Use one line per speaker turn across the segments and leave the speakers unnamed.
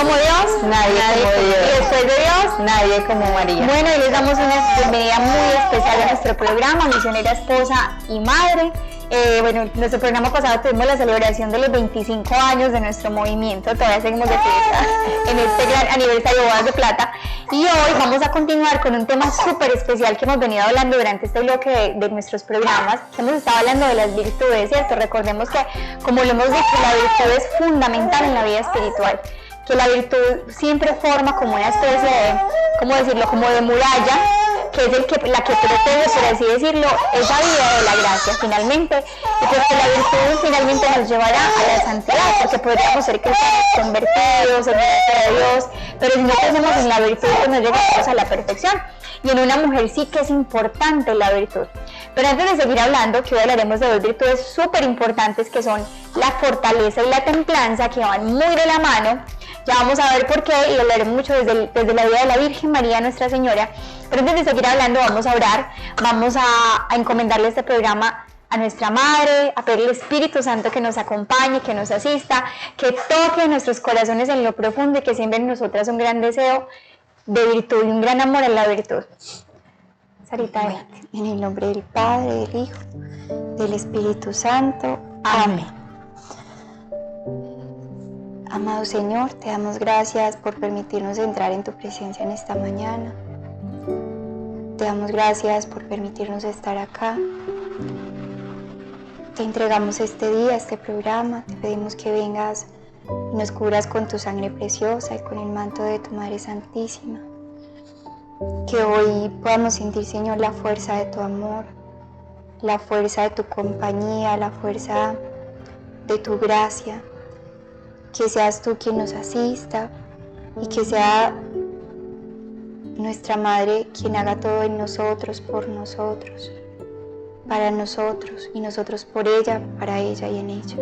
como Dios,
nadie como Dios.
Y después de Dios,
nadie como María.
Bueno, hoy les damos una bienvenida muy especial a nuestro programa, Misionera Esposa y Madre. Bueno, en nuestro programa pasado tuvimos la celebración de los 25 años de nuestro movimiento, todavía seguimos de fiesta en este gran aniversario Bodas de Plata. Y hoy vamos a continuar con un tema súper especial que hemos venido hablando durante este bloque de nuestros programas. Hemos estado hablando de las virtudes, ¿cierto? Recordemos que, como lo hemos dicho, la virtud es fundamental en la vida espiritual. Que la virtud siempre forma como una especie de, ¿cómo decirlo?, como de muralla, que es la que protege, por así decirlo, esa vida de la gracia finalmente, y pues que la virtud finalmente nos llevará a la santidad, porque podríamos ser cristianos convertidos, en el de Dios, pero si no crecemos en la virtud, pues no llegamos a la perfección. Y en una mujer sí que es importante la virtud. Pero antes de seguir hablando, que hoy hablaremos de dos virtudes súper importantes, que son la fortaleza y la templanza, que van muy de la mano. Ya vamos a ver por qué, y hablaremos mucho desde la vida de la Virgen María, Nuestra Señora. Pero antes de seguir hablando, vamos a orar, vamos a encomendarle este programa a nuestra Madre, a pedirle al Espíritu Santo que nos acompañe, que nos asista, que toque nuestros corazones en lo profundo y que siembre en nosotras un gran deseo de virtud y un gran amor a la virtud. Sarita,
bueno, en el nombre del Padre, del Hijo, del Espíritu Santo. Amén. Amado Señor, te damos gracias por permitirnos entrar en tu presencia en esta mañana. Te damos gracias por permitirnos estar acá. Te entregamos este día, este programa. Te pedimos que vengas y nos cubras con tu sangre preciosa y con el manto de tu Madre Santísima. Que hoy podamos sentir, Señor, la fuerza de tu amor, la fuerza de tu compañía, la fuerza de tu gracia. Que seas tú quien nos asista y que sea nuestra Madre quien haga todo en nosotros, por nosotros, para nosotros y nosotros por ella, para ella y en ella.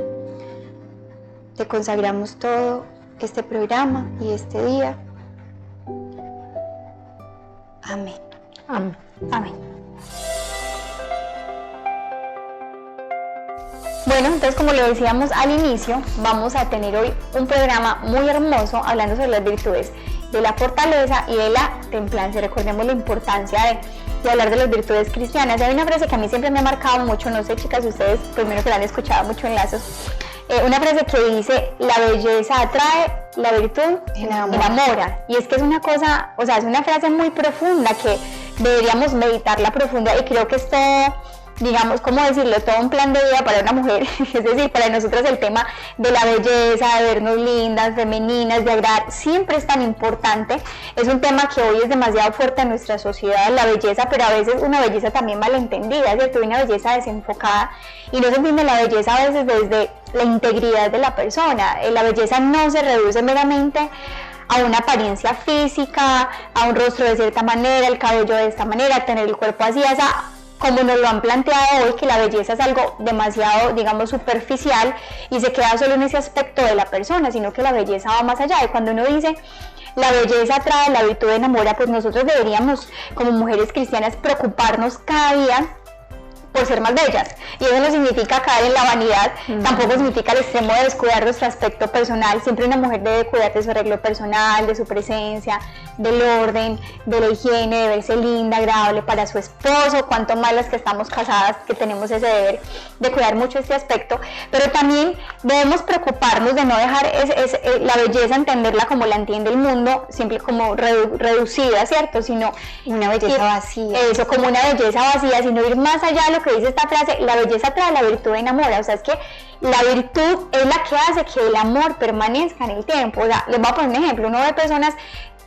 Te consagramos todo este programa y este día. Amén.
Amén. Amén. Bueno, entonces, como lo decíamos al inicio, vamos a tener hoy un programa muy hermoso hablando sobre las virtudes de la fortaleza y de la templanza. Recordemos la importancia de hablar de las virtudes cristianas. Hay una frase que a mí siempre me ha marcado mucho, no sé, chicas, ustedes primero que la han escuchado mucho en Lazos, una frase que dice: la belleza atrae, la virtud enamora. Y es que es una cosa, o sea, es una frase muy profunda que deberíamos meditarla profunda, y creo que esto, digamos, ¿cómo decirlo?, todo un plan de vida para una mujer, es decir, para nosotros el tema de la belleza, de vernos lindas, femeninas, de agradar, siempre es tan importante. Es un tema que hoy es demasiado fuerte en nuestra sociedad, la belleza, pero a veces una belleza también malentendida, ¿cierto? Una belleza desenfocada, y no se entiende la belleza a veces desde la integridad de la persona. La belleza no se reduce meramente a una apariencia física, a un rostro de cierta manera, el cabello de esta manera, tener el cuerpo así, o sea, como nos lo han planteado hoy, que la belleza es algo demasiado, digamos, superficial y se queda solo en ese aspecto de la persona, sino que la belleza va más allá. Y cuando uno dice la belleza atrae, la virtud enamora, pues nosotros deberíamos, como mujeres cristianas, preocuparnos cada día por ser más bellas, y eso no significa caer en la vanidad, tampoco significa el extremo de descuidar nuestro aspecto personal. Siempre una mujer debe cuidar de su arreglo personal, de su presencia, del orden, de la higiene, de verse linda, agradable para su esposo, cuanto más las que estamos casadas, que tenemos ese deber de cuidar mucho este aspecto. Pero también debemos preocuparnos de no dejar la belleza, entenderla como la entiende el mundo, siempre como reducida, ¿cierto? Sino
una belleza vacía.
Eso, como una belleza vacía, sino ir más allá de lo que dice esta frase: la belleza trae, la virtud enamora. O sea, es que la virtud es la que hace que el amor permanezca en el tiempo. O sea, les voy a poner un ejemplo: uno ve personas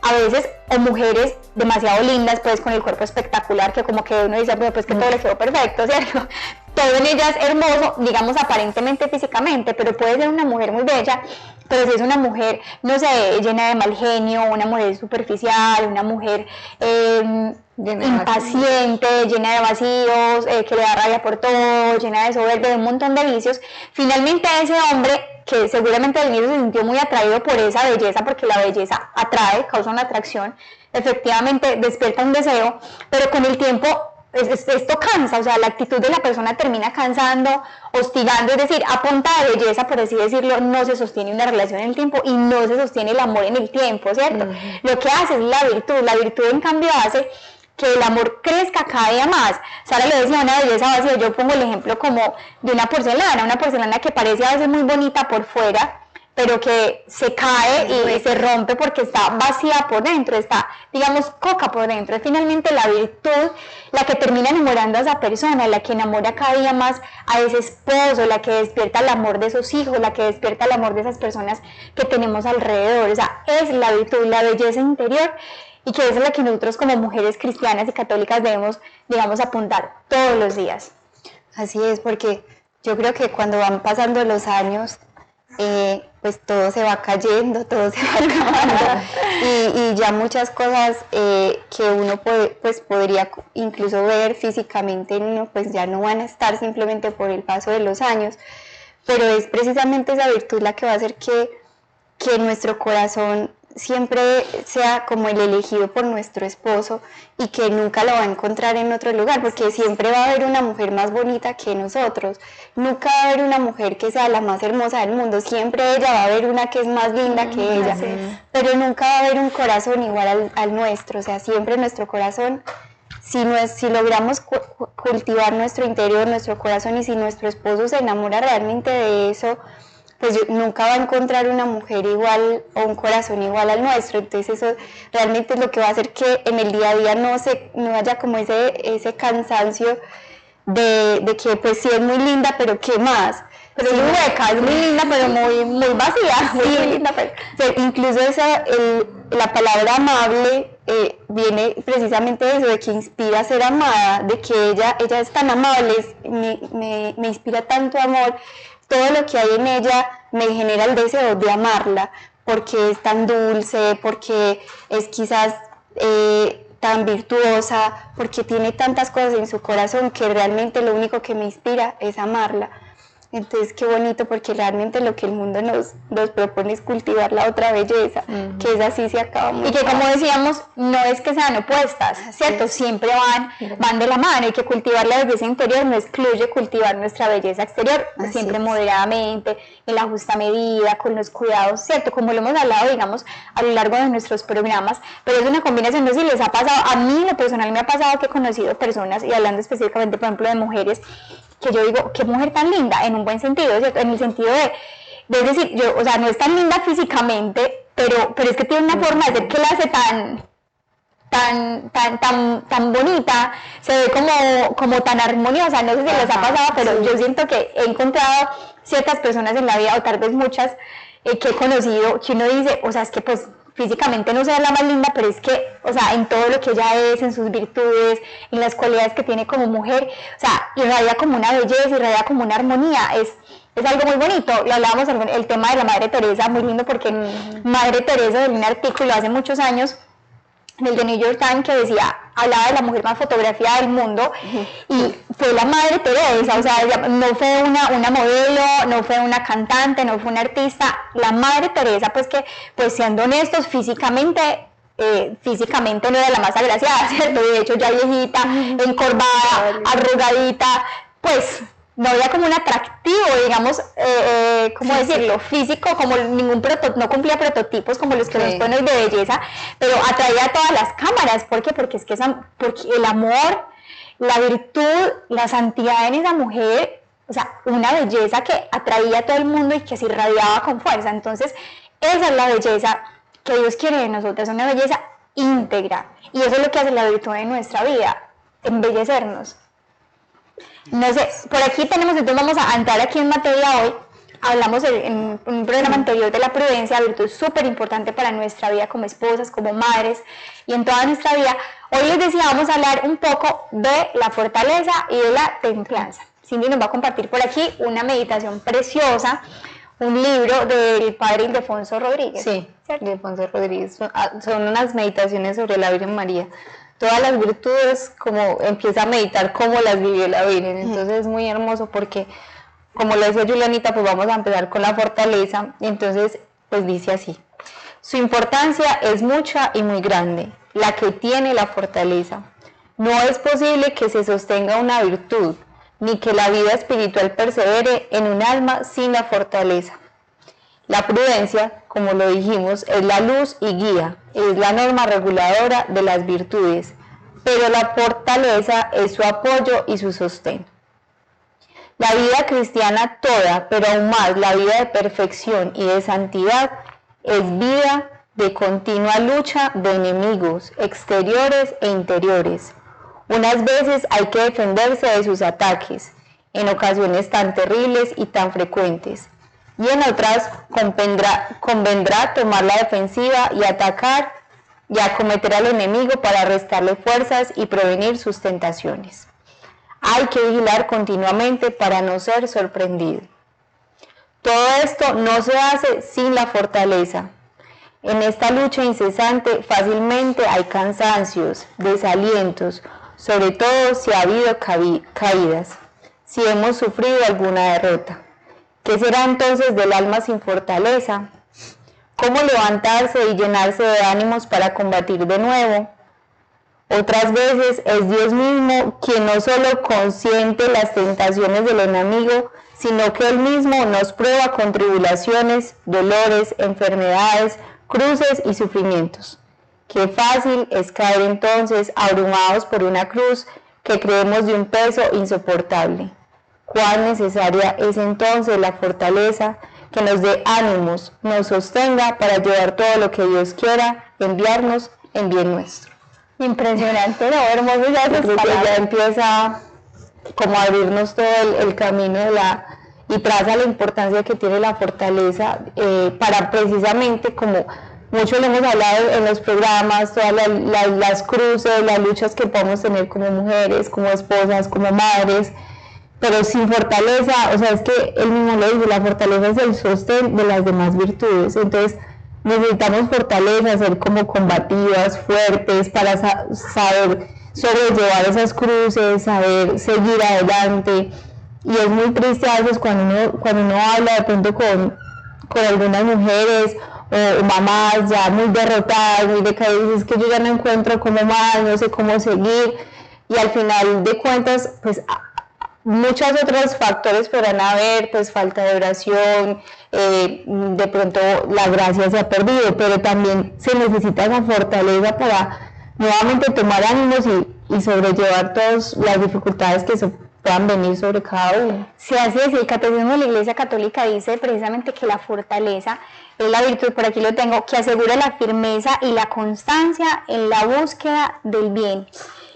a veces, o mujeres demasiado lindas, pues con el cuerpo espectacular, que como que uno dice, bueno, pues que todo le quedó perfecto, ¿cierto? Todo en ellas es hermoso, digamos, aparentemente, físicamente, pero puede ser una mujer muy bella, pero si es una mujer, no sé, llena de mal genio, una mujer superficial, una mujer impaciente, llena de vacíos, que le da rabia por todo, llena de soberbia, de un montón de vicios, finalmente ese hombre, que seguramente al inicio se sintió muy atraído por esa belleza, porque la belleza atrae, causa una atracción, efectivamente despierta un deseo, pero con el tiempo esto cansa, o sea, la actitud de la persona termina cansando, hostigando, es decir, a punta de belleza, por así decirlo, no se sostiene una relación en el tiempo y no se sostiene el amor en el tiempo, ¿cierto? Lo que hace es la virtud en cambio hace que el amor crezca cada día más. Sara lo decía, una belleza vacía, yo pongo el ejemplo como de una porcelana que parece a veces muy bonita por fuera, pero que se cae y se rompe porque está vacía por dentro, está, digamos, coca por dentro. Es finalmente la virtud la que termina enamorando a esa persona, la que enamora cada día más a ese esposo, la que despierta el amor de esos hijos, la que despierta el amor de esas personas que tenemos alrededor. O sea, es la virtud, la belleza interior, y que esa es la que nosotros como mujeres cristianas y católicas debemos, digamos, apuntar todos los días.
Así es, porque yo creo que cuando van pasando los años, pues todo se va cayendo, todo se va acabando y ya muchas cosas que uno podría incluso ver físicamente en uno, pues ya no van a estar simplemente por el paso de los años, pero es precisamente esa virtud la que va a hacer que nuestro corazón siempre sea como el elegido por nuestro esposo y que nunca lo va a encontrar en otro lugar, porque siempre va a haber una mujer más bonita que nosotros, nunca va a haber una mujer que sea la más hermosa del mundo, siempre ella va a haber una que es más linda que ella, pero nunca va a haber un corazón igual al nuestro, o sea, siempre nuestro corazón, si logramos cultivar nuestro interior, nuestro corazón, y si nuestro esposo se enamora realmente de eso, pues nunca va a encontrar una mujer igual o un corazón igual al nuestro. Entonces eso realmente es lo que va a hacer que en el día a día no haya como ese cansancio de que pues sí es muy linda, pero ¿qué más?
Pero es muy hueca, es muy linda, pero muy vacía. Muy linda, pero...
Incluso la palabra amable viene precisamente de eso, de que inspira a ser amada, de que ella es tan amable, me inspira tanto amor. Todo lo que hay en ella me genera el deseo de amarla, porque es tan dulce, porque es quizás tan virtuosa, porque tiene tantas cosas en su corazón que realmente lo único que me inspira es amarla. Entonces qué bonito, porque realmente lo que el mundo nos propone es cultivar la otra belleza, que es así, se acaba muy
y que
fácil.
Como decíamos, no es que sean opuestas, ¿cierto? Siempre van de la mano, y que cultivar la belleza interior no excluye cultivar nuestra belleza exterior, siempre moderadamente, en la justa medida, con los cuidados, ¿cierto? Como lo hemos hablado, digamos, a lo largo de nuestros programas, pero es una combinación, no sé si les ha pasado, a mí en lo personal me ha pasado que he conocido personas, y hablando específicamente, por ejemplo, de mujeres, que yo digo, qué mujer tan linda, en un buen sentido, ¿cierto? En el sentido de es decir, o sea, no es tan linda físicamente, pero es que tiene una forma de ser que la hace tan bonita, se ve como tan armoniosa, no sé si les ha pasado, pero yo siento que he encontrado ciertas personas en la vida, o tal vez muchas, que he conocido, que uno dice, o sea, es que pues físicamente no sea la más linda, pero es que, o sea, en todo lo que ella es, en sus virtudes, en las cualidades que tiene como mujer, o sea, irradia como una belleza, irradia como una armonía, es algo muy bonito. Lo hablábamos, el tema de la Madre Teresa, muy lindo, porque Madre Teresa, en un artículo hace muchos años, en el de New York Times, que decía, hablaba de la mujer más fotografiada del mundo, y fue la Madre Teresa, o sea, ella no fue una modelo, no fue una cantante, no fue una artista, la Madre Teresa, pues que, pues siendo honestos, físicamente no era la más agraciada, ¿cierto? De hecho, ya viejita, encorvada, arrugadita, pues no había como un atractivo, digamos, ¿cómo decirlo? Físico, como no cumplía prototipos como los que nos ponen de belleza, pero atraía a todas las cámaras. ¿Por qué? Porque es que porque el amor, la virtud, la santidad en esa mujer, o sea, una belleza que atraía a todo el mundo y que se irradiaba con fuerza. Entonces, esa es la belleza que Dios quiere de nosotros, una belleza íntegra. Y eso es lo que hace la virtud en nuestra vida, embellecernos. No sé, por aquí tenemos, entonces vamos a entrar aquí en materia hoy. Hablamos en un programa anterior de la prudencia, virtud súper importante para nuestra vida como esposas, como madres y en toda nuestra vida. Hoy les decía, vamos a hablar un poco de la fortaleza y de la templanza. Cindy nos va a compartir por aquí una meditación preciosa, un libro del padre Ildefonso Rodríguez.
Sí, Ildefonso Rodríguez. Son unas meditaciones sobre la Virgen María. Todas las virtudes, como empieza a meditar cómo las vivió la Virgen. Entonces es muy hermoso porque, como lo decía Julianita, pues vamos a empezar con la fortaleza. Entonces, pues dice así: su importancia es mucha y muy grande, la que tiene la fortaleza. No es posible que se sostenga una virtud, ni que la vida espiritual persevere en un alma sin la fortaleza. La prudencia, como lo dijimos, es la luz y guía, es la norma reguladora de las virtudes, pero la fortaleza es su apoyo y su sostén. La vida cristiana toda, pero aún más la vida de perfección y de santidad, es vida de continua lucha de enemigos exteriores e interiores. Unas veces hay que defenderse de sus ataques, en ocasiones tan terribles y tan frecuentes, y en otras convendrá tomar la defensiva y atacar y acometer al enemigo para restarle fuerzas y prevenir sus tentaciones. Hay que vigilar continuamente para no ser sorprendido. Todo esto no se hace sin la fortaleza. En esta lucha incesante fácilmente hay cansancios, desalientos, sobre todo si ha habido caídas, si hemos sufrido alguna derrota. ¿Qué será entonces del alma sin fortaleza? ¿Cómo levantarse y llenarse de ánimos para combatir de nuevo? Otras veces es Dios mismo quien no solo consiente las tentaciones del enemigo, sino que Él mismo nos prueba con tribulaciones, dolores, enfermedades, cruces y sufrimientos. Qué fácil es caer entonces abrumados por una cruz que creemos de un peso insoportable. Cuán necesaria es entonces la fortaleza que nos dé ánimos, nos sostenga para llevar todo lo que Dios quiera enviarnos en bien nuestro.
Impresionante, ¿no? Hermoso ya esas
Creo que
palabras.
ya empieza como a abrirnos todo el camino de y traza la importancia que tiene la fortaleza para precisamente, como mucho lo hemos hablado en los programas, todas las cruces, las luchas que podemos tener como mujeres, como esposas, como madres, pero sin fortaleza, o sea, es que él mismo lo dice, la fortaleza es el sostén de las demás virtudes. Entonces necesitamos fortaleza, ser como combativas, fuertes, para saber sobrellevar esas cruces, saber seguir adelante. Y es muy triste a veces cuando uno habla de pronto con algunas mujeres o mamás ya muy derrotadas, muy decaídas, es que yo ya no encuentro cómo más, no sé cómo seguir, y al final de cuentas, pues muchos otros factores podrán haber, pues falta de oración, de pronto la gracia se ha perdido, pero también se necesita esa fortaleza para nuevamente tomar ánimos y sobrellevar todas las dificultades que se puedan venir sobre cada uno.
Sí, así es, el Catecismo de la Iglesia Católica dice precisamente que la fortaleza es la virtud, por aquí lo tengo, que asegura la firmeza y la constancia en la búsqueda del bien.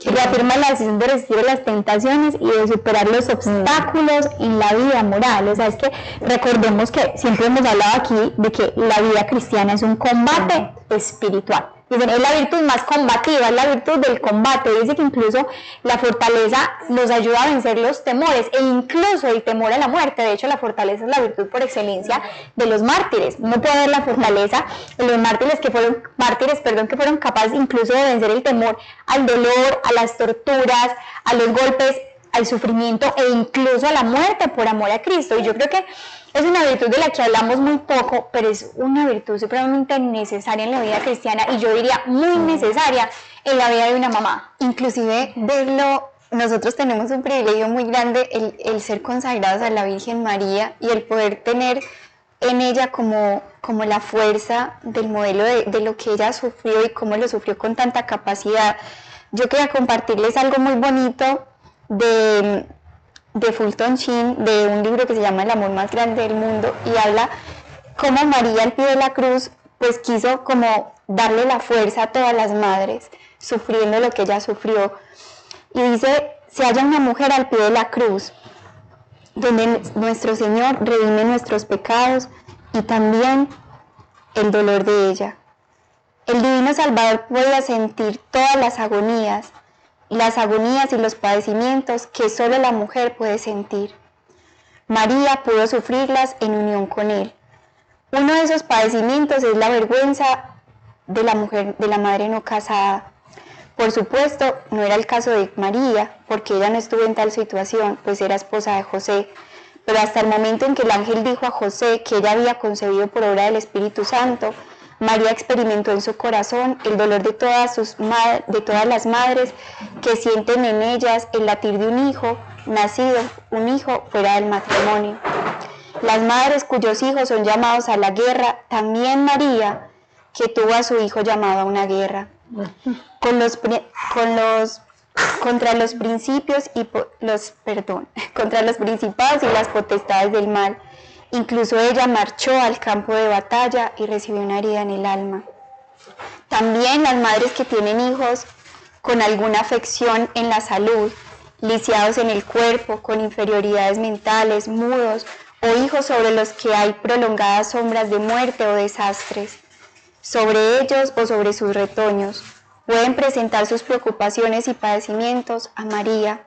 Que reafirma la decisión de resistir las tentaciones y de superar los obstáculos en la vida moral. O sea, es que recordemos que siempre hemos hablado aquí de que la vida cristiana es un combate espiritual. Dicen, es la virtud más combativa, es la virtud del combate. Dice que incluso la fortaleza nos ayuda a vencer los temores e incluso el temor a la muerte. De hecho, la fortaleza es la virtud por excelencia de los mártires. Uno puede ver la fortaleza en los mártires que fueron capaces incluso de vencer el temor al dolor, a las torturas, a los golpes, al sufrimiento e incluso a la muerte por amor a Cristo. Y yo creo que es una virtud de la que hablamos muy poco, pero es una virtud supremamente necesaria en la vida cristiana y yo diría muy necesaria en la vida de una mamá.
Inclusive verlo, nosotros tenemos un privilegio muy grande, el ser consagrados a la Virgen María y el poder tener en ella como la fuerza del modelo de lo que ella sufrió y cómo lo sufrió con tanta capacidad. Yo quería compartirles algo muy bonito de Fulton Sheen, de un libro que se llama El amor más grande del mundo, y habla cómo María al pie de la cruz pues quiso como darle la fuerza a todas las madres sufriendo lo que ella sufrió, y dice: se halla una mujer al pie de la cruz donde nuestro Señor redime nuestros pecados y también el dolor de ella. El divino Salvador podía sentir todas las agonías y los padecimientos que solo la mujer puede sentir. María pudo sufrirlas en unión con él. Uno de esos padecimientos es la vergüenza de la mujer, de la madre no casada. Por supuesto, no era el caso de María, porque ella no estuvo en tal situación, pues era esposa de José. Pero hasta el momento en que el ángel dijo a José que ella había concebido por obra del Espíritu Santo, María experimentó en su corazón el dolor de todas las madres que sienten en ellas el latir de un hijo nacido, un hijo fuera del matrimonio. Las madres cuyos hijos son llamados a la guerra, también María, que tuvo a su hijo llamado a una guerra. Contra los principados y las potestades del mal. Incluso ella marchó al campo de batalla y recibió una herida en el alma. También las madres que tienen hijos con alguna afección en la salud, lisiados en el cuerpo, con inferioridades mentales, mudos, o hijos sobre los que hay prolongadas sombras de muerte o desastres, sobre ellos o sobre sus retoños, pueden presentar sus preocupaciones y padecimientos a María.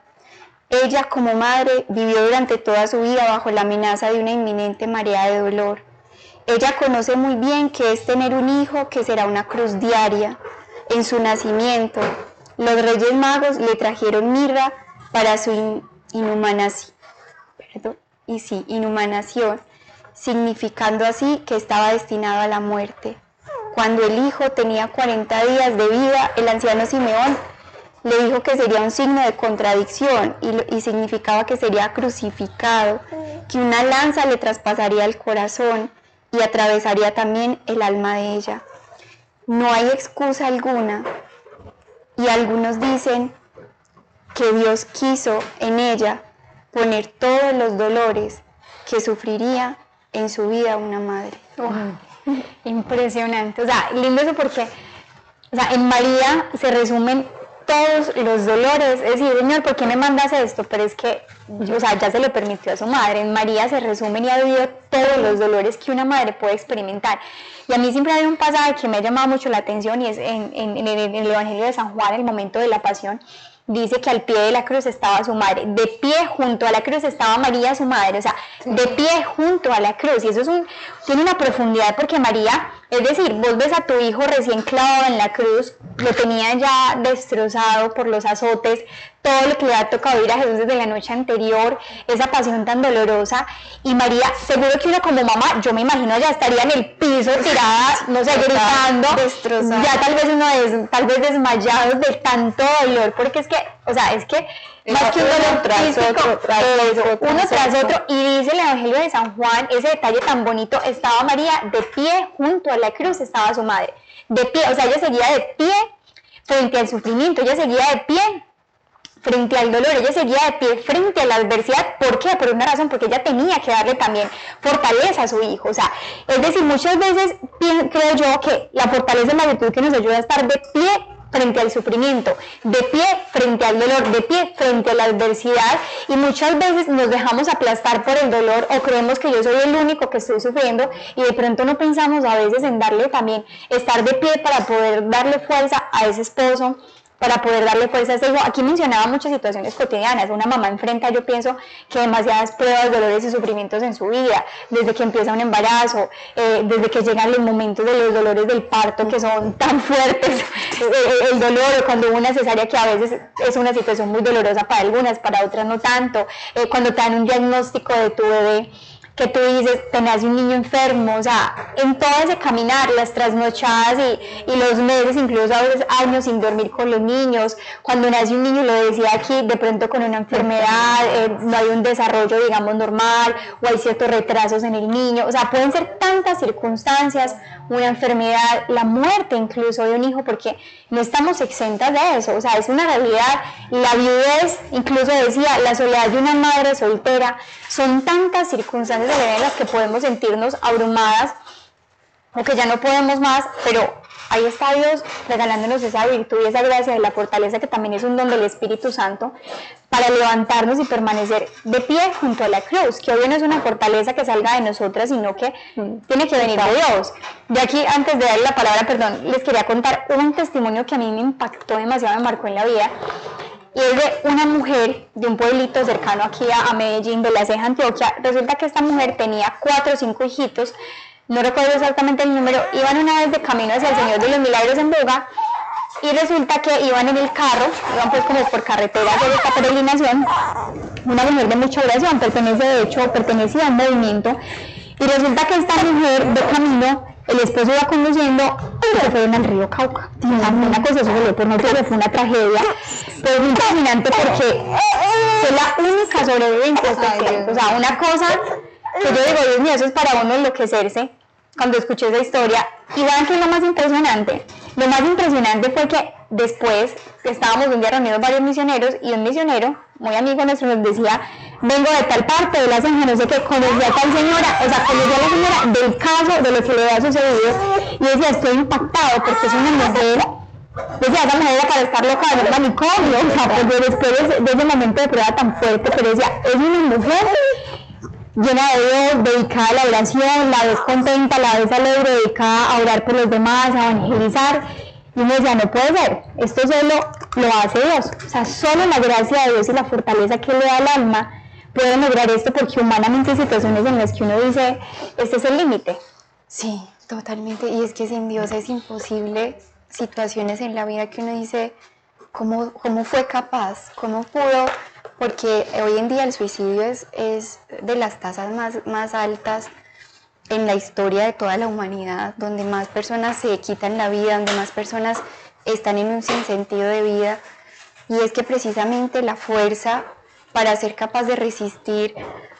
Ella, como madre, vivió durante toda su vida bajo la amenaza de una inminente marea de dolor. Ella conoce muy bien que es tener un hijo que será una cruz diaria. En su nacimiento, los Reyes Magos le trajeron mirra para su inhumanación, significando así que estaba destinado a la muerte. Cuando el hijo tenía 40 días de vida, el anciano Simeón le dijo que sería un signo de contradicción y significaba que sería crucificado, que una lanza le traspasaría el corazón y atravesaría también el alma de ella. No hay excusa alguna, y algunos dicen que Dios quiso en ella poner todos los dolores que sufriría en su vida una madre.
Impresionante, o sea, lindo eso porque, o sea, en María se resumen todos los dolores, es decir, Señor, ¿por qué me mandas esto? Pero es que, o sea, ya se lo permitió a su madre. En María se resumen y ha vivido todos los dolores que una madre puede experimentar. Y a mí siempre hay un pasaje que me ha llamado mucho la atención y es en el Evangelio de San Juan, el momento de la pasión. Dice que al pie de la cruz estaba su madre, de pie junto a la cruz estaba María, su madre, o sea, de pie junto a la cruz, y eso tiene una profundidad porque María, es decir, vos ves a tu hijo recién clavado en la cruz, lo tenía ya destrozado por los azotes, todo lo que le ha tocado ir a Jesús desde la noche anterior, esa pasión tan dolorosa, y María, seguro que uno como mamá, yo me imagino ya estaría en el piso tirada, no sé, gritando, destrozada. Ya tal vez tal vez desmayados de tanto dolor, porque es que, o sea, es que más que un dolor físico, uno tras otro, y dice el Evangelio de San Juan, ese detalle tan bonito, estaba María de pie junto a la cruz, estaba su madre, de pie, o sea, ella seguía de pie frente al sufrimiento, ella seguía de pie frente al dolor, ella seguía de pie frente a la adversidad. ¿Por qué? Por una razón, porque ella tenía que darle también fortaleza a su hijo. O sea, es decir, muchas veces creo yo que la fortaleza es la virtud que nos ayuda a estar de pie frente al sufrimiento, de pie frente al dolor, de pie frente a la adversidad, y muchas veces nos dejamos aplastar por el dolor o creemos que yo soy el único que estoy sufriendo y de pronto no pensamos a veces en darle también, estar de pie para poder darle fuerza a ese esposo, para poder darle fuerza a ese hijo. Aquí mencionaba muchas situaciones cotidianas. Una mamá enfrenta, yo pienso, que demasiadas pruebas, dolores y sufrimientos en su vida, desde que empieza un embarazo, desde que llegan los momentos de los dolores del parto, que son tan fuertes, el dolor, cuando hubo una cesárea, que a veces es una situación muy dolorosa para algunas, para otras no tanto, cuando te dan un diagnóstico de tu bebé, que tú dices, te nace un niño enfermo, o sea, en todo ese caminar, las trasnochadas y los meses, incluso a veces años sin dormir con los niños, cuando nace un niño, lo decía aquí, de pronto con una enfermedad, no hay un desarrollo, digamos, normal, o hay ciertos retrasos en el niño, o sea, pueden ser tantas circunstancias, una enfermedad, la muerte incluso de un hijo, porque no estamos exentas de eso, o sea, es una realidad, la viudez, incluso decía, la soledad de una madre soltera, son tantas circunstancias de la vida en las que podemos sentirnos abrumadas o que ya no podemos más, pero ahí está Dios regalándonos esa virtud y esa gracia de la fortaleza, que también es un don del Espíritu Santo, para levantarnos y permanecer de pie junto a la cruz, que hoy no es una fortaleza que salga de nosotras, sino que tiene que venir de Dios. De aquí, antes de darle la palabra, perdón, les quería contar un testimonio que a mí me impactó demasiado, me marcó en la vida, y es de una mujer de un pueblito cercano aquí a Medellín, de La Ceja, Antioquia. Resulta que esta mujer tenía 4 o 5 hijitos, no recuerdo exactamente el número, iban una vez de camino hacia el Señor de los Milagros en Buga, y resulta que iban en el carro, iban pues como por carretera de esta peregrinación, una mujer de mucha oración, pertenecía a un movimiento, y resulta que esta mujer de camino el esposo iba conduciendo y se fueron al río Cauca. Una cosa, eso se lo por no fue una tragedia, pero es impresionante porque fue la única sobreviviente de estos tiempos. O sea, una cosa que yo digo, Dios mío, eso es para uno enloquecerse cuando escuché esa historia. Y vean que es lo más impresionante. Lo más impresionante fue que después estábamos un día reunidos varios misioneros y un misionero, muy amigo nuestro, nos decía, vengo de tal parte de la zanja, no sé qué, conocía a tal señora, o sea, conocía a la señora del caso, de lo que le había sucedido, y decía, estoy impactado porque es una mujer, decía, esa mujer era para estar loca en el manicomio, o sea, porque después de ese momento de prueba tan fuerte, pero decía, es una mujer llena de Dios, dedicada a la oración, la ves contenta, la ves alegre, dedicada a orar por los demás, a evangelizar. Y uno decía, no puede ser, esto solo lo hace Dios. O sea, solo la gracia de Dios y la fortaleza que le da al alma pueden lograr esto, porque humanamente hay situaciones en las que uno dice, este es el límite.
Sí, totalmente. Y es que sin Dios es imposible situaciones en la vida que uno dice, ¿cómo fue capaz? ¿Cómo pudo? Porque hoy en día el suicidio es de las tasas más altas en la historia de toda la humanidad, donde más personas se quitan la vida, donde más personas están en un sinsentido de vida. Y es que precisamente la fuerza para ser capaz de resistir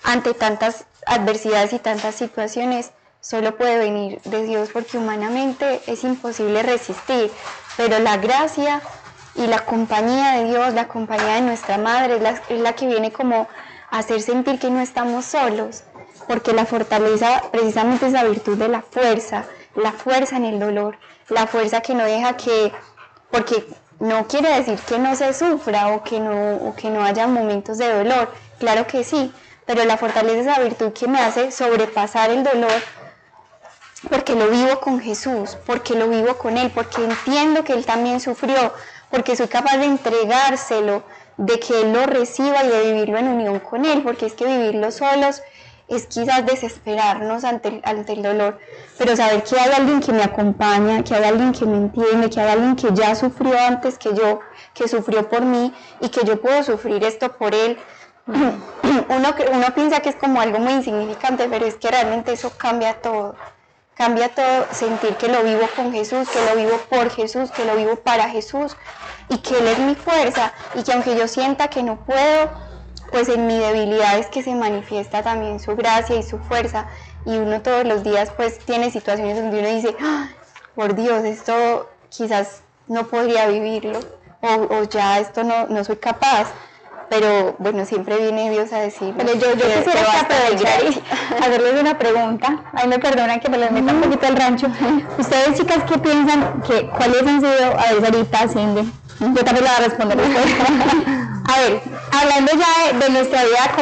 ante tantas adversidades y tantas situaciones solo puede venir de Dios, porque humanamente es imposible resistir, pero la gracia y la compañía de Dios, la compañía de nuestra Madre, es la que viene como a hacer sentir que no estamos solos, porque la fortaleza precisamente es la virtud de la fuerza en el dolor, la fuerza que no deja que, porque no quiere decir que no se sufra o que no haya momentos de dolor, claro que sí, pero la fortaleza es la virtud que me hace sobrepasar el dolor, porque lo vivo con Jesús, porque lo vivo con Él, porque entiendo que Él también sufrió, porque soy capaz de entregárselo, de que Él lo reciba y de vivirlo en unión con Él, porque es que vivirlo solos es quizás desesperarnos ante el dolor, pero saber que hay alguien que me acompaña, que hay alguien que me entiende, que hay alguien que ya sufrió antes que yo, que sufrió por mí y que yo puedo sufrir esto por Él. Uno piensa que es como algo muy insignificante, pero es que realmente eso cambia todo, sentir que lo vivo con Jesús, que lo vivo por Jesús, que lo vivo para Jesús y que Él es mi fuerza, y que aunque yo sienta que no puedo, pues en mi debilidad es que se manifiesta también su gracia y su fuerza, y uno todos los días pues tiene situaciones donde uno dice, ¡ah, por Dios, esto quizás no podría vivirlo, o ya esto no soy capaz! Pero bueno, siempre viene Dios a decir.
Pero yo quisiera aprovechar y hacerles una pregunta. Ay, me perdonan que me les meta un poquito al rancho. Ustedes, chicas, ¿qué piensan? ¿Cuáles han sido? A ver, ahorita, Cindy. Yo también la voy a responder después. A ver, hablando ya de nuestra vida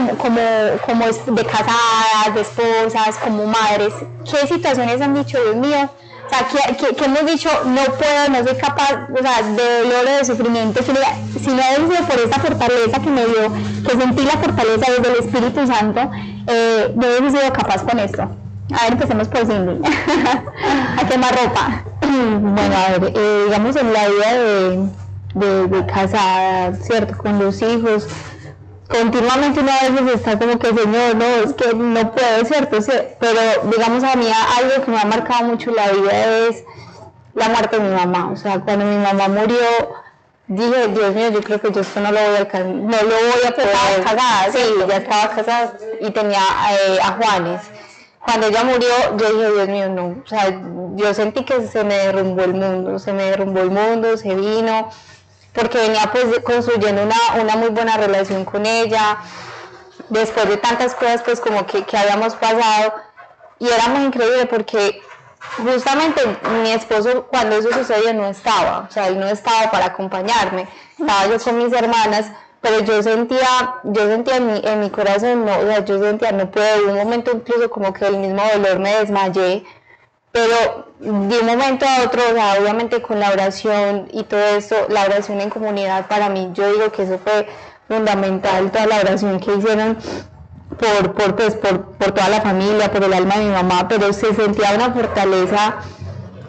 como de casadas, de esposas, como madres, ¿qué situaciones han dicho, Dios mío? O sea, que hemos dicho, no puedo, no soy capaz, o sea, de dolor o de sufrimiento, si no es sido por esta fortaleza que me dio, que sentí la fortaleza desde el Espíritu Santo, no he sido capaz con esto. A ver, empecemos por Cindy. A quemar ropa.
Bueno, a ver, digamos en la vida de casada, ¿cierto? Con los hijos, continuamente uno a veces está como que, Señor, no, es que no puedo, ¿cierto? Sí, pero digamos a mí algo que me ha marcado mucho la vida es la muerte de mi mamá. O sea, cuando mi mamá murió, dije, Dios mío, yo creo que yo esto no lo voy a alcanzar, no lo voy a poder.
Estaba casada,
sí, ya estaba casada y tenía a Juanes. Cuando ella murió, yo dije, Dios mío, no. O sea, yo sentí que se me derrumbó el mundo, se vino, porque venía pues construyendo una muy buena relación con ella, después de tantas cosas pues como que habíamos pasado, y era muy increíble porque justamente mi esposo cuando eso sucedió no estaba, o sea, él no estaba para acompañarme, estaba yo con mis hermanas, pero yo sentía en mi corazón, no, o sea, yo sentía, no puedo, hubo un momento incluso como que el mismo dolor me desmayé, pero de un momento a otro, o sea, obviamente con la oración y todo esto, la oración en comunidad para mí, yo digo que eso fue fundamental, toda la oración que hicieron por toda la familia, por el alma de mi mamá, pero se sentía una fortaleza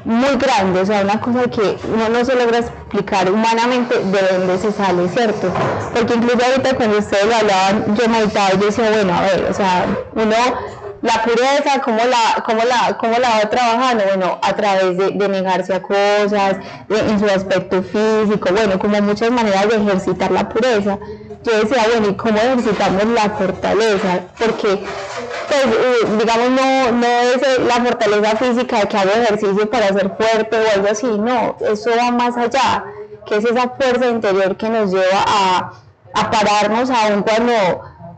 muy grande, o sea, una cosa que uno no se logra explicar humanamente de dónde se sale, ¿cierto? Porque incluso ahorita cuando ustedes lo hablaban, yo meditaba y yo decía, bueno, a ver, o sea, uno la pureza, ¿cómo la va trabajando? Bueno, a través de negarse a cosas, en su aspecto físico, bueno, como muchas maneras de ejercitar la pureza. Yo decía, bueno, ¿y cómo ejercitamos la fortaleza? Porque, pues, digamos, no es la fortaleza física de que hago ejercicio para ser fuerte o algo así, no, eso va más allá, que es esa fuerza interior que nos lleva a pararnos aún cuando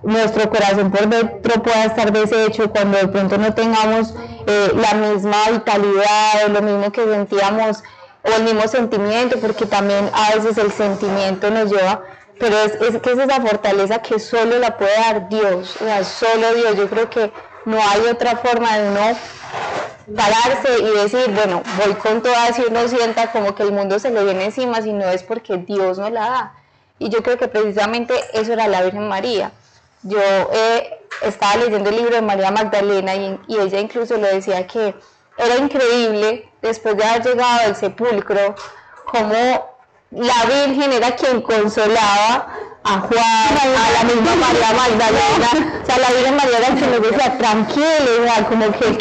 nuestro corazón por dentro pueda estar deshecho, cuando de pronto no tengamos la misma vitalidad o lo mismo que sentíamos o el mismo sentimiento, porque también a veces el sentimiento nos lleva, pero es que es esa fortaleza que solo la puede dar Dios, o sea, solo Dios. Yo creo que no hay otra forma de uno pararse y decir, bueno, voy con todas y uno sienta como que el mundo se le viene encima, sino es porque Dios nos la da. Y yo creo que precisamente eso era la Virgen María. Yo estaba leyendo el libro de María Magdalena y ella incluso lo decía que era increíble, después de haber llegado del sepulcro, como la Virgen era quien consolaba a Juan, a la misma María Magdalena. O sea, la Virgen María era quien nos decía, tranquila, como que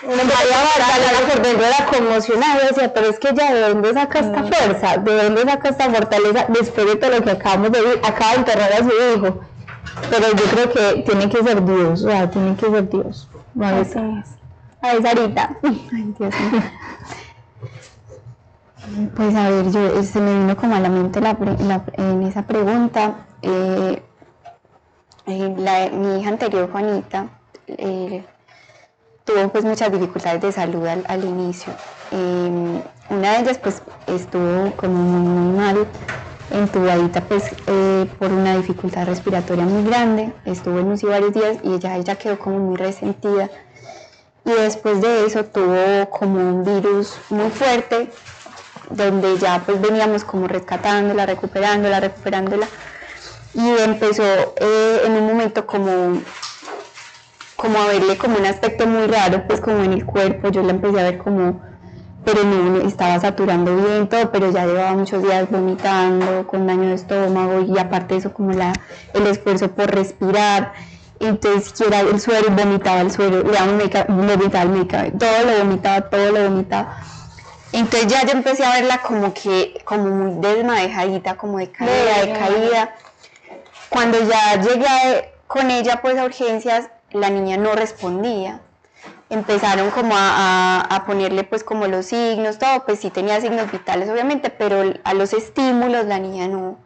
María Magdalena por dentro era conmocionada, decía, pero es que ya de dónde saca esta fuerza, de dónde saca esta fortaleza, después de todo lo que acabamos de ver, acaba de enterrar a su hijo. Pero yo creo que tiene que ser Dios, o sea, tiene que ser Dios.
Así es. A ver, Sarita.
Ay, Dios mío. Pues a ver, se me vino como a la mente en esa pregunta, mi hija anterior, Juanita, tuvo pues muchas dificultades de salud al inicio. Una de ellas pues estuvo como muy mal, entubadita pues por una dificultad respiratoria muy grande, estuvo en UCI varios días y ella quedó como muy resentida. Y después de eso tuvo como un virus muy fuerte, donde ya pues veníamos como rescatándola, recuperándola, y empezó en un momento como a verle como un aspecto muy raro, pues como en el cuerpo. Yo la empecé a ver como, pero no estaba saturando bien todo, pero ya llevaba muchos días vomitando, con daño de estómago, y aparte de eso como el esfuerzo por respirar. Entonces quiera el suero, vomitaba el suero, vomitaba el medicamento, todo lo vomitaba. Entonces ya yo empecé a verla como muy desmadejadita, como decaída. Cuando ya llegué con ella pues a urgencias, la niña no respondía. Empezaron como a ponerle pues como los signos, todo, pues sí tenía signos vitales obviamente, pero a los estímulos la niña no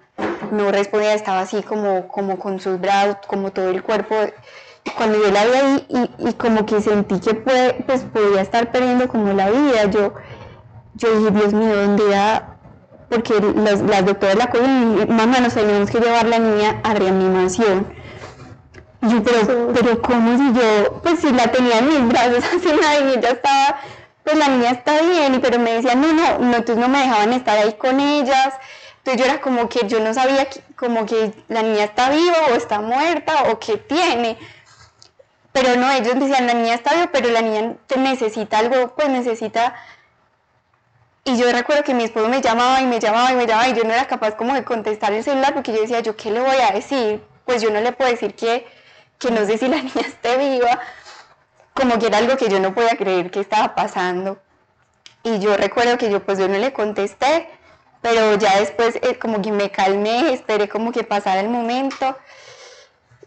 respondía, estaba así como con sus brazos, como todo el cuerpo. Cuando yo la vi ahí y como que sentí que podía estar perdiendo como la vida, yo dije, Dios mío, ¿dónde irá? Porque las doctoras la cogieron y, mamá, nos tenemos que llevar la niña a reanimación. Y yo, pero ¿cómo si yo, pues si la tenía en mis brazos hace nada y ella estaba, pues la niña está bien, pero me decían, no, entonces no me dejaban estar ahí con ellas. Entonces yo era como que yo no sabía como que la niña está viva o está muerta o qué tiene. Pero no, ellos decían, la niña está viva, pero la niña necesita algo, pues necesita. Y yo recuerdo que mi esposo me llamaba y yo no era capaz como de contestar el celular, porque yo decía, ¿yo qué le voy a decir? Pues yo no le puedo decir que no sé si la niña esté viva, como que era algo que yo no podía creer que estaba pasando. Y yo recuerdo que yo no le contesté, pero ya después como que me calmé, esperé como que pasara el momento.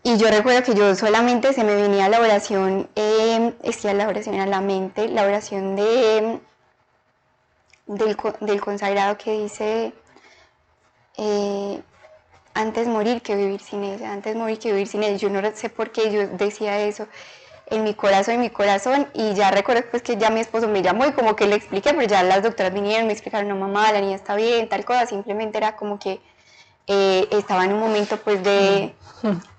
Y yo recuerdo que yo solamente se me venía la oración, la oración a la mente, la oración del consagrado que dice, antes morir que vivir sin ella, Yo no sé por qué yo decía eso en mi corazón, y ya recuerdo pues que ya mi esposo me llamó y como que le expliqué, pero ya las doctoras vinieron, me explicaron, no mamá, la niña está bien, tal cosa, simplemente era como que estaba en un momento pues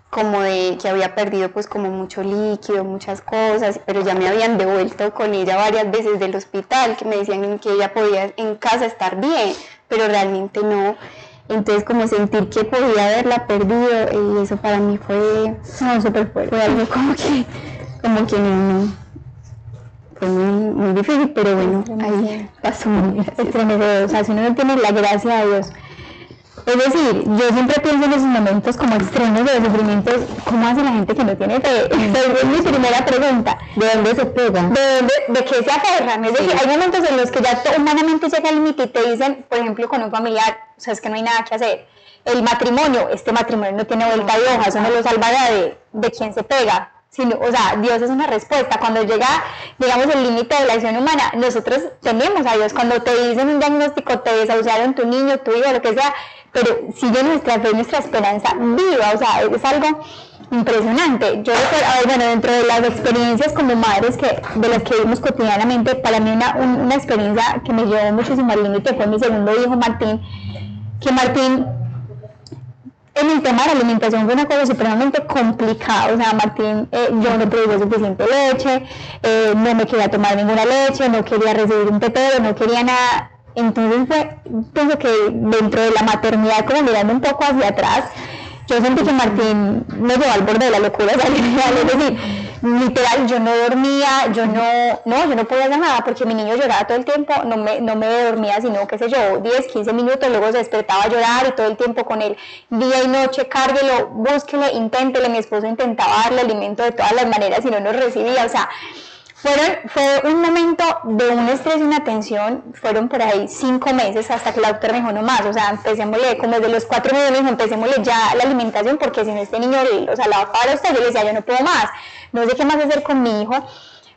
como de que había perdido pues como mucho líquido, muchas cosas, pero ya me habían devuelto con ella varias veces del hospital, que me decían que ella podía en casa estar bien, pero realmente no. Entonces como sentir que podía haberla perdido, y eso para mí fue súper fuerte, fue algo como que no, fue muy difícil, pero bueno, ahí pasó muy bien.
O sea, si uno no tiene la gracia de Dios, Es decir, yo siempre pienso en esos momentos como extremos de sufrimientos, ¿cómo hace la gente que no tiene fe? Esa es mi primera pregunta.
¿De dónde se pegan?
¿De qué se aferran? Es decir, hay momentos en los que ya humanamente llega el límite y te dicen, por ejemplo, con un familiar, o sea, es que no hay nada que hacer. El matrimonio, este matrimonio no tiene vuelta de hoja, eso no lo salvará de quien se pega. Sino, o sea, Dios es una respuesta. Cuando llega, digamos, el límite de la acción humana, nosotros tenemos a Dios. Cuando te dicen un diagnóstico, te desahuciaron tu niño, tu hijo, lo que sea, pero sigue nuestra fe, nuestra esperanza viva, o sea, es algo impresionante. Yo recuerdo, bueno, dentro de las experiencias como madres de las que vivimos cotidianamente, para mí una experiencia que me llevó muchísimo al límite fue mi segundo hijo, Martín, que Martín, en el tema de la alimentación fue una cosa supremamente complicada. O sea, Martín, yo no producía suficiente leche, no me quería tomar ninguna leche, no quería recibir un tetero, no quería nada. Entonces pienso que dentro de la maternidad, como mirando un poco hacia atrás, yo sentí que Martín me llevó al borde de la locura, es decir, literal, yo no dormía, yo no podía hacer nada porque mi niño lloraba todo el tiempo, no me dormía sino, qué sé yo, 10, 15 minutos, luego se despertaba a llorar y todo el tiempo con él, día y noche, cárguelo, búsquele, inténtele, mi esposo intentaba darle alimento de todas las maneras y no nos recibía, o sea, fue un momento de un estrés y una tensión, fueron por ahí 5 meses hasta que la doctora me dijo no más, o sea, empecémosle, como desde los 4 meses me dijo, empecémosle ya la alimentación porque si no este niño, o sea, la va a pagar a usted, yo le decía, yo no puedo más, no sé qué más hacer con mi hijo,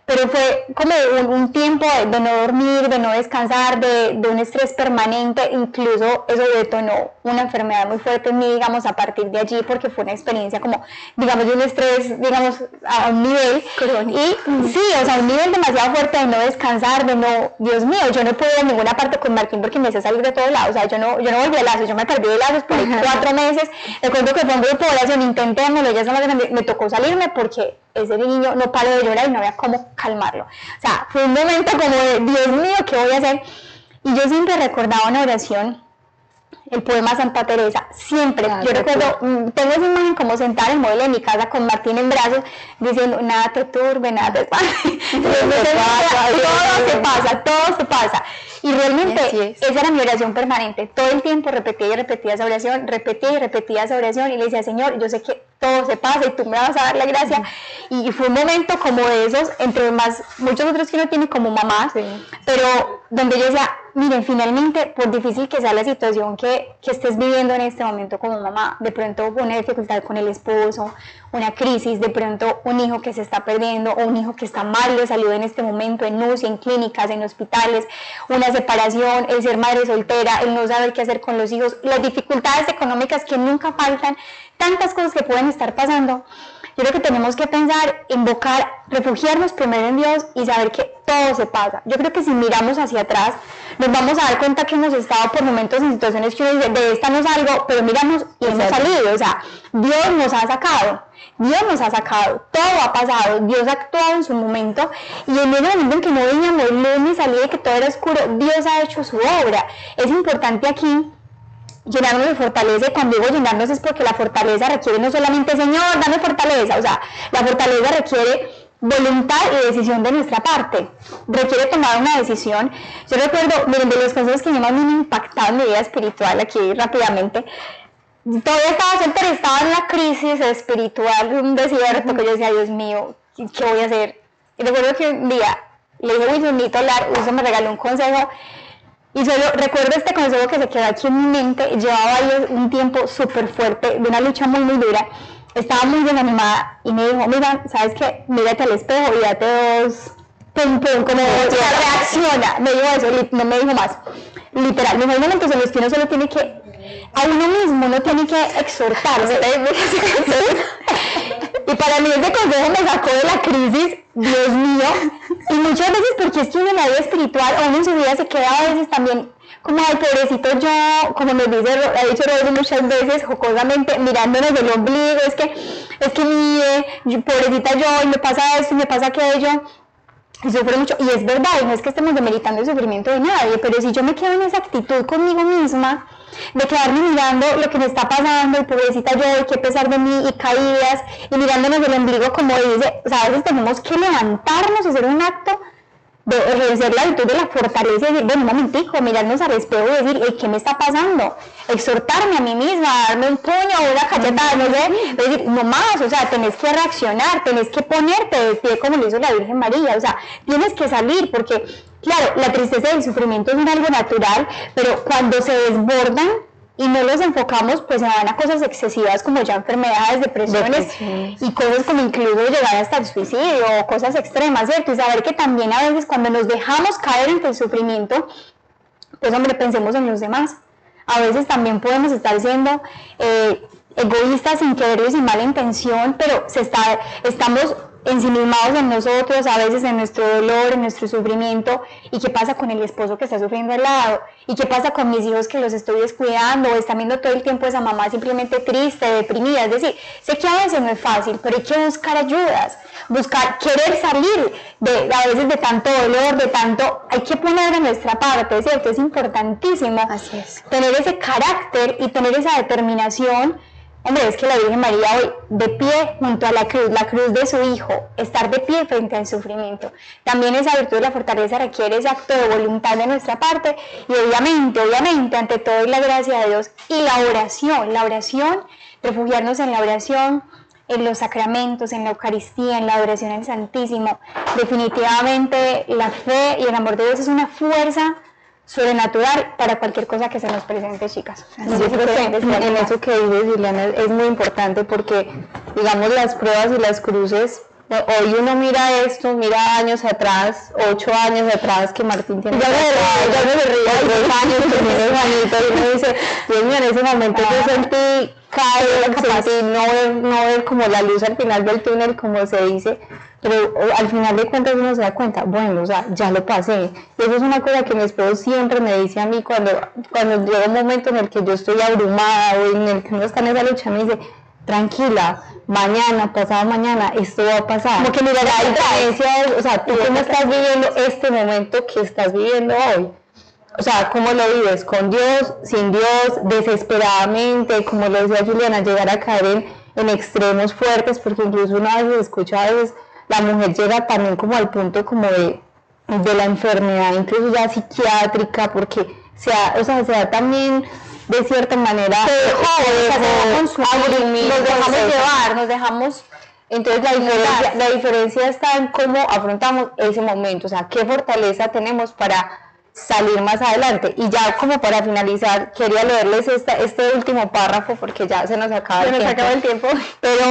pero fue como un tiempo de no dormir, de no descansar, de un estrés permanente, incluso eso detonó una enfermedad muy fuerte en mí, digamos, a partir de allí, porque fue una experiencia como, digamos, de un estrés, digamos, a un nivel, y sí, o sea, un nivel demasiado fuerte de no descansar, de no, Dios mío, yo no pude ir a ninguna parte con Martín porque me hice salir de todos lados, o sea, yo no volví a lazos, yo me perdí de lazos por 4 meses, recuerdo que fue un grupo de oración, intentémoslo, ya me tocó salirme porque ese niño no paró de llorar y no había cómo calmarlo. O sea, fue un momento como de, Dios mío, ¿qué voy a hacer? Y yo siempre recordaba una oración, el poema Santa Teresa, siempre. Yo recuerdo, tengo esa imagen como sentada en el mueble de mi casa con Martín en brazos, diciendo, nada te turbe, nada te pase. Todo se pasa. Y realmente esa era mi oración permanente. Todo el tiempo repetía y repetía esa oración, repetía y repetía esa oración y le decía, Señor, yo sé que todo se pasa y tú me vas a dar la gracia. Y fue un momento como de esos, entre más, muchos otros que uno tiene como mamá, pero donde yo decía, miren, finalmente, por difícil que sea la situación que estés viviendo en este momento como mamá, de pronto una dificultad con el esposo, una crisis, de pronto un hijo que se está perdiendo o un hijo que está mal de salud en este momento, en UCI, en clínicas, en hospitales, una separación, el ser madre soltera, el no saber qué hacer con los hijos, las dificultades económicas que nunca faltan, tantas cosas que pueden estar pasando. Yo creo que tenemos que pensar, invocar, refugiarnos primero en Dios y saber que todo se pasa. Yo creo que si miramos hacia atrás, nos vamos a dar cuenta que hemos estado por momentos en situaciones que uno dice, de esta no salgo, pero miramos y hemos salido. O sea, Dios nos ha sacado, todo ha pasado, Dios ha actuado en su momento y en el momento en que no veíamos luz ni salida y que todo era oscuro, Dios ha hecho su obra. Es importante aquí llenarnos de fortaleza, y cuando digo llenarnos es porque la fortaleza requiere no solamente, Señor, dame fortaleza, o sea, la fortaleza requiere voluntad y decisión de nuestra parte, requiere tomar una decisión. Yo recuerdo, miren, de las cosas que más me han impactado en mi vida espiritual, aquí rápidamente, todavía estaba soltera, estaba en una crisis espiritual, un desierto, que yo decía, Dios mío, ¿qué voy a hacer? Y recuerdo que un día le dije, Wilson, necesito hablar, Wilson me regaló un consejo. Y solo recuerdo este consejo que se quedó aquí en mi mente, llevaba un tiempo súper fuerte, de una lucha muy dura, estaba muy desanimada y me dijo, mira, ¿sabes qué? Mírate al espejo y date 2 pum pum, como reacciona, me dijo eso, no me dijo más, literal, me dijo, hay momentos en los que uno solo tiene que, a uno mismo no tiene que exhortarse. Y para mí ese consejo me sacó de la crisis, Dios mío, y muchas veces porque es que uno en la vida espiritual o uno en su vida se queda a veces también como, ay, pobrecito yo, como me dice, ha dicho Rodri muchas veces jocosamente, mirándonos del ombligo, es que mire, pobrecita yo, y me pasa esto y me pasa aquello, y sufro mucho, y es verdad, y no es que estemos demeritando el sufrimiento de nadie, pero si yo me quedo en esa actitud conmigo misma, de quedarme mirando lo que me está pasando, y pobrecita yo, y qué pesar de mí, y caídas, y mirándonos del ombligo como dice, o sea, a veces tenemos que levantarnos y hacer un acto de ejercer la virtud de la fortaleza y decir, bueno, un momentico, mirarnos al espejo y decir, ¿qué me está pasando? Exhortarme a mí misma, darme un puño o una cachetada, no sé, decir, no más, o sea, tenés que reaccionar, tenés que ponerte de pie como lo hizo la Virgen María, o sea, tienes que salir, porque, claro, la tristeza y el sufrimiento es algo natural, pero cuando se desbordan y no los enfocamos, pues se van a cosas excesivas como ya enfermedades, depresiones y cosas como incluso llegar hasta el suicidio o cosas extremas, ¿cierto? Y saber que también a veces cuando nos dejamos caer entre el sufrimiento, pues hombre, pensemos en los demás. A veces también podemos estar siendo egoístas sin querer y sin mala intención, pero estamos ensimismados en nosotros, a veces en nuestro dolor, en nuestro sufrimiento. ¿Y qué pasa con el esposo que está sufriendo al lado? ¿Y qué pasa con mis hijos que los estoy descuidando? O están viendo todo el tiempo esa mamá simplemente triste, deprimida. Es decir, sé que a veces no es fácil, pero hay que buscar ayudas, querer salir a veces de tanto dolor, hay que poner de nuestra parte, ¿cierto? Es importantísimo.
Así es.
Tener ese carácter y tener esa determinación. Hombre, es que la Virgen María hoy, de pie junto a la cruz de su Hijo, estar de pie frente al sufrimiento. También esa virtud de la fortaleza requiere ese acto de voluntad de nuestra parte y obviamente, ante todo, y la gracia de Dios y la oración, refugiarnos en la oración, en los sacramentos, en la Eucaristía, en la adoración al Santísimo. Definitivamente la fe y el amor de Dios es una fuerza sobrenatural para cualquier cosa que se nos presente, chicas.
Yo creo que en eso que dices, Juliana, es muy importante porque, digamos, las pruebas y las cruces, hoy uno mira esto, mira años atrás, 8 años atrás que Martín tiene 2 años, que tiene añitos, y uno dice, Dios mío, en ese momento yo sentí sentí no ver como la luz al final del túnel, como se dice, pero al final de cuentas uno se da cuenta, bueno, o sea, ya lo pasé. Y eso es una cosa que mi esposo siempre me dice a mí cuando llega un momento en el que yo estoy abrumada o en el que uno está en esa lucha, me dice, tranquila, mañana, pasado mañana, esto va a pasar. Como que mira, la diferencia es, o sea, tú cómo estás viviendo este momento que estás viviendo hoy. O sea, ¿cómo lo vives? ¿Con Dios? ¿Sin Dios? ¿Desesperadamente? Como lo decía Juliana, llegar a caer en extremos fuertes, porque incluso una vez escucha a veces, la mujer llega también como al punto como de la enfermedad, incluso ya psiquiátrica, porque se da también de cierta manera,
nos dejamos.
Entonces la diferencia está en cómo afrontamos ese momento, o sea, qué fortaleza tenemos para salir más adelante. Y ya como para finalizar, quería leerles este último párrafo porque ya se nos acaba el tiempo. Pero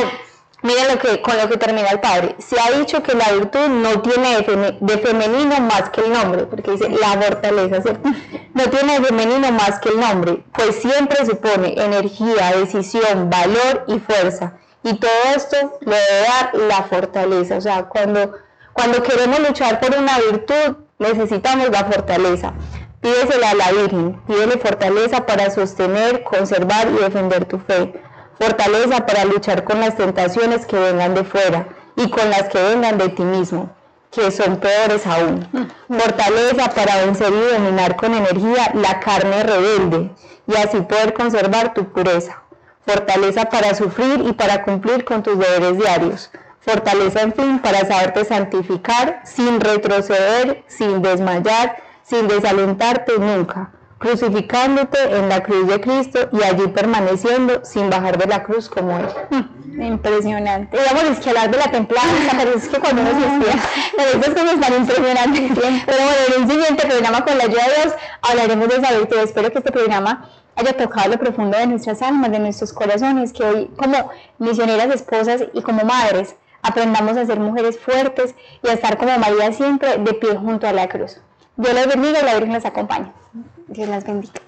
miren con lo que termina el padre. Se ha dicho que la virtud no tiene de femenino más que el nombre, porque dice la fortaleza, ¿cierto? No tiene de femenino más que el nombre, pues siempre supone energía, decisión, valor y fuerza. Y todo esto lo debe dar la fortaleza. O sea, cuando queremos luchar por una virtud, necesitamos la fortaleza. Pídesela a la Virgen, pídele fortaleza para sostener, conservar y defender tu fe. Fortaleza para luchar con las tentaciones que vengan de fuera y con las que vengan de ti mismo, que son peores aún. Fortaleza para vencer y dominar con energía la carne rebelde y así poder conservar tu pureza. Fortaleza para sufrir y para cumplir con tus deberes diarios. Fortaleza, en fin, para saberte santificar sin retroceder, sin desmayar, sin desalentarte nunca, crucificándote en la cruz de Cristo y allí permaneciendo sin bajar de la cruz como Él.
Impresionante. Digamos, es que hablar de la templanza, pero es que cuando uno se estudia, pero estas cosas tan impresionantes. Pero bueno, en un siguiente programa, con la ayuda de Dios, hablaremos de esa virtud. Espero que este programa haya tocado lo profundo de nuestras almas, de nuestros corazones, que hoy, como misioneras, esposas y como madres, aprendamos a ser mujeres fuertes y a estar como María siempre de pie junto a la cruz. Dios las bendiga y la Virgen las acompañe.
Dios las bendiga.